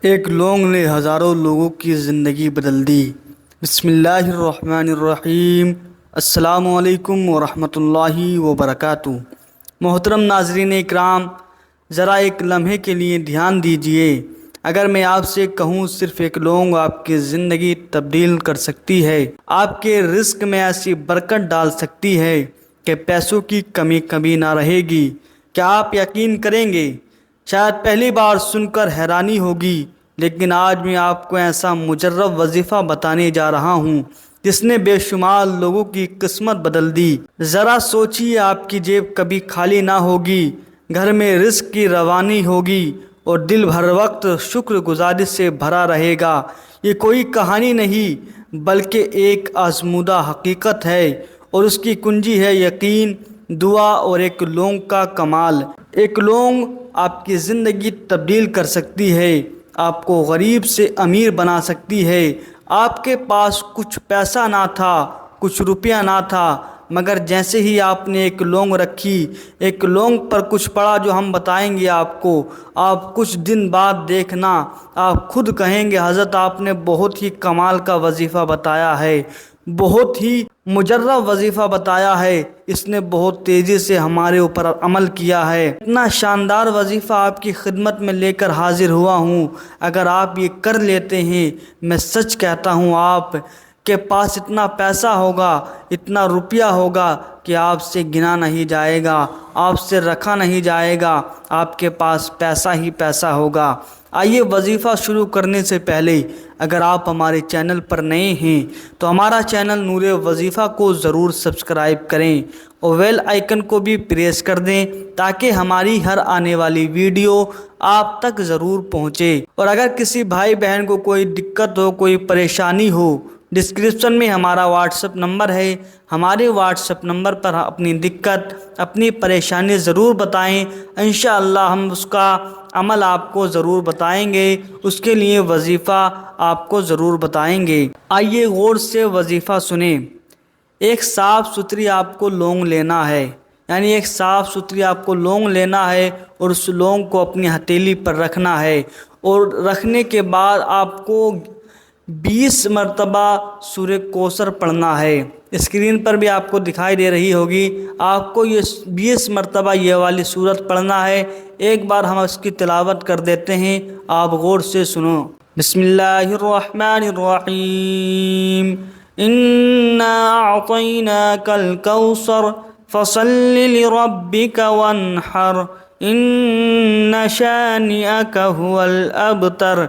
ایک لونگ نے ہزاروں لوگوں کی زندگی بدل دی۔ بسم اللہ الرحمن الرحیم۔ السلام علیکم ورحمۃ اللہ وبرکاتہ۔ محترم ناظرین اکرام، ذرا ایک لمحے کے لیے دھیان دیجیے۔ اگر میں آپ سے کہوں صرف ایک لونگ آپ کی زندگی تبدیل کر سکتی ہے، آپ کے رزق میں ایسی برکت ڈال سکتی ہے کہ پیسوں کی کمی کبھی نہ رہے گی، کیا آپ یقین کریں گے؟ شاید پہلی بار سن کر حیرانی ہوگی، لیکن آج میں آپ کو ایسا مجرب وظیفہ بتانے جا رہا ہوں جس نے بے شمار لوگوں کی قسمت بدل دی۔ ذرا سوچیے، آپ کی جیب کبھی خالی نہ ہوگی، گھر میں رزق کی روانی ہوگی اور دل ہر وقت شکر گزاری سے بھرا رہے گا۔ یہ کوئی کہانی نہیں بلکہ ایک آزمودہ حقیقت ہے، اور اس کی کنجی ہے یقین، دعا اور ایک لونگ کا کمال۔ ایک لونگ آپ کی زندگی تبدیل کر سکتی ہے، آپ کو غریب سے امیر بنا سکتی ہے۔ آپ کے پاس کچھ پیسہ نہ تھا، کچھ روپیہ نہ تھا، مگر جیسے ہی آپ نے ایک لونگ رکھی، ایک لونگ پر کچھ پڑا جو ہم بتائیں گے آپ کو، آپ کچھ دن بعد دیکھنا، آپ خود کہیں گے حضرت آپ نے بہت ہی کمال کا وظیفہ بتایا ہے، بہت ہی مجرب وظیفہ بتایا ہے، اس نے بہت تیزی سے ہمارے اوپر عمل کیا ہے۔ اتنا شاندار وظیفہ آپ کی خدمت میں لے کر حاضر ہوا ہوں۔ اگر آپ یہ کر لیتے ہیں، میں سچ کہتا ہوں آپ کے پاس اتنا پیسہ ہوگا، اتنا روپیہ ہوگا کہ آپ سے گنا نہیں جائے گا، آپ سے رکھا نہیں جائے گا، آپ کے پاس پیسہ ہی پیسہ ہوگا۔ آئیے وظیفہ شروع کرنے سے پہلے اگر آپ ہمارے چینل پر نئے ہیں تو ہمارا چینل نور وظیفہ کو ضرور سبسکرائب کریں اور بیل آئیکن کو بھی پریس کر دیں تاکہ ہماری ہر آنے والی ویڈیو آپ تک ضرور پہنچے۔ اور اگر کسی بھائی بہن کو کوئی دقت ہو، کوئی پریشانی ہو، ڈسکرپشن میں ہمارا واٹس ایپ نمبر ہے، ہمارے واٹس ایپ نمبر پر اپنی دقت، اپنی پریشانی ضرور بتائیں، انشاءاللہ ہم اس کا عمل آپ کو ضرور بتائیں گے، اس کے لیے وظیفہ آپ کو ضرور بتائیں گے۔ آئیے غور سے وظیفہ سنیں۔ ایک صاف ستھری آپ کو لونگ لینا ہے، یعنی ایک صاف ستھری آپ کو لونگ لینا ہے اور اس لونگ کو اپنی ہتھیلی پر رکھنا ہے، اور رکھنے کے بعد آپ کو 20 مرتبہ سورہ کوثر پڑھنا ہے۔ اسکرین پر بھی آپ کو دکھائی دے رہی ہوگی، آپ کو یہ 20 مرتبہ یہ والی سورت پڑھنا ہے۔ ایک بار ہم اس کی تلاوت کر دیتے ہیں، آپ غور سے سنو۔ بسم اللہ الرحمن الرحیم۔ انا اعطیناک الکوثر فصل لربک وانحر ان شانئک هو الابتر۔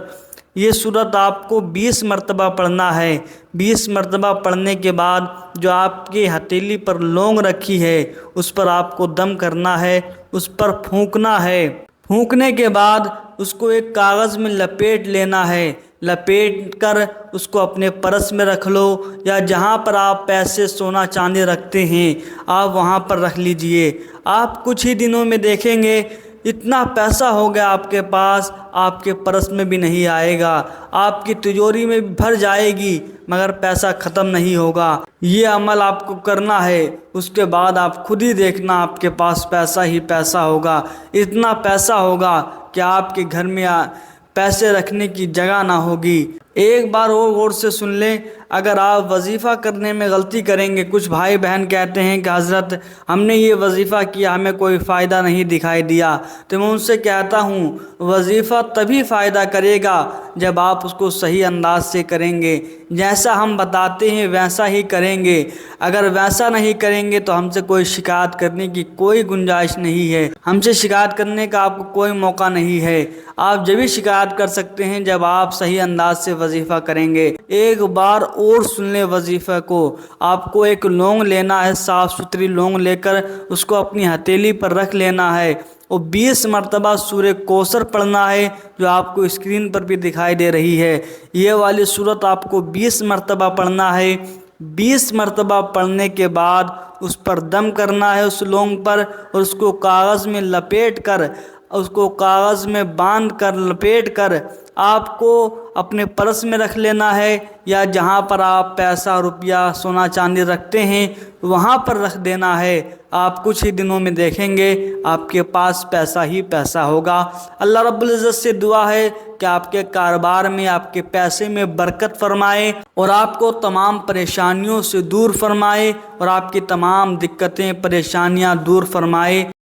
یہ سورت آپ کو 20 مرتبہ پڑھنا ہے۔ 20 مرتبہ پڑھنے کے بعد جو آپ کی ہتھیلی پر لونگ رکھی ہے اس پر آپ کو دم کرنا ہے، اس پر پھونکنا ہے۔ پھونکنے کے بعد اس کو ایک کاغذ میں لپیٹ لینا ہے، لپیٹ کر اس کو اپنے پرس میں رکھ لو، یا جہاں پر آپ پیسے سونا چاندی رکھتے ہیں آپ وہاں پر رکھ لیجئے۔ آپ کچھ ہی دنوں میں دیکھیں گے اتنا پیسہ ہو گیا آپ کے پاس، آپ کے پرس میں بھی نہیں آئے گا، آپ کی تجوری میں بھی بھر جائے گی مگر پیسہ ختم نہیں ہوگا۔ یہ عمل آپ کو کرنا ہے، اس کے بعد آپ خود ہی دیکھنا آپ کے پاس پیسہ ہی پیسہ ہوگا، اتنا پیسہ ہوگا کہ آپ کے گھر میں پیسے رکھنے کی جگہ نہ ہوگی۔ ایک بار اور غور سے سن لیں، اگر آپ وظیفہ کرنے میں غلطی کریں گے، کچھ بھائی بہن کہتے ہیں کہ حضرت ہم نے یہ وظیفہ کیا ہمیں کوئی فائدہ نہیں دکھائی دیا، تو میں ان سے کہتا ہوں وظیفہ تبھی فائدہ کرے گا جب آپ اس کو صحیح انداز سے کریں گے، جیسا ہم بتاتے ہیں ویسا ہی کریں گے۔ اگر ویسا نہیں کریں گے تو ہم سے کوئی شکایت کرنے کی کوئی گنجائش نہیں ہے، ہم سے شکایت کرنے کا آپ کو کوئی موقع نہیں ہے۔ آپ جبھی شکایت کر سکتے ہیں جب آپ صحیح انداز سے وظیفہ کریں گے۔ ایک بار اور سن لیں وظیفہ کو۔ آپ کو ایک لونگ لینا ہے، صاف ستھری لونگ لے کر اس کو اپنی ہتھیلی پر رکھ لینا ہے اور 20 مرتبہ سورہ کوثر پڑھنا ہے، جو آپ کو اسکرین پر بھی دکھائی دے رہی ہے۔ یہ والی سورت آپ کو 20 مرتبہ پڑھنا ہے۔ 20 مرتبہ پڑھنے کے بعد اس پر دم کرنا ہے، اس لونگ پر، اور اس کو کاغذ میں لپیٹ کر اس کو کاغذ میں باندھ کر لپیٹ کر آپ کو اپنے پرس میں رکھ لینا ہے، یا جہاں پر آپ پیسہ روپیہ سونا چاندی رکھتے ہیں وہاں پر رکھ دینا ہے۔ آپ کچھ ہی دنوں میں دیکھیں گے آپ کے پاس پیسہ ہی پیسہ ہوگا۔ اللہ رب العزت سے دعا ہے کہ آپ کے کاروبار میں، آپ کے پیسے میں برکت فرمائے اور آپ کو تمام پریشانیوں سے دور فرمائے اور آپ کی تمام دقتیں پریشانیاں دور فرمائے۔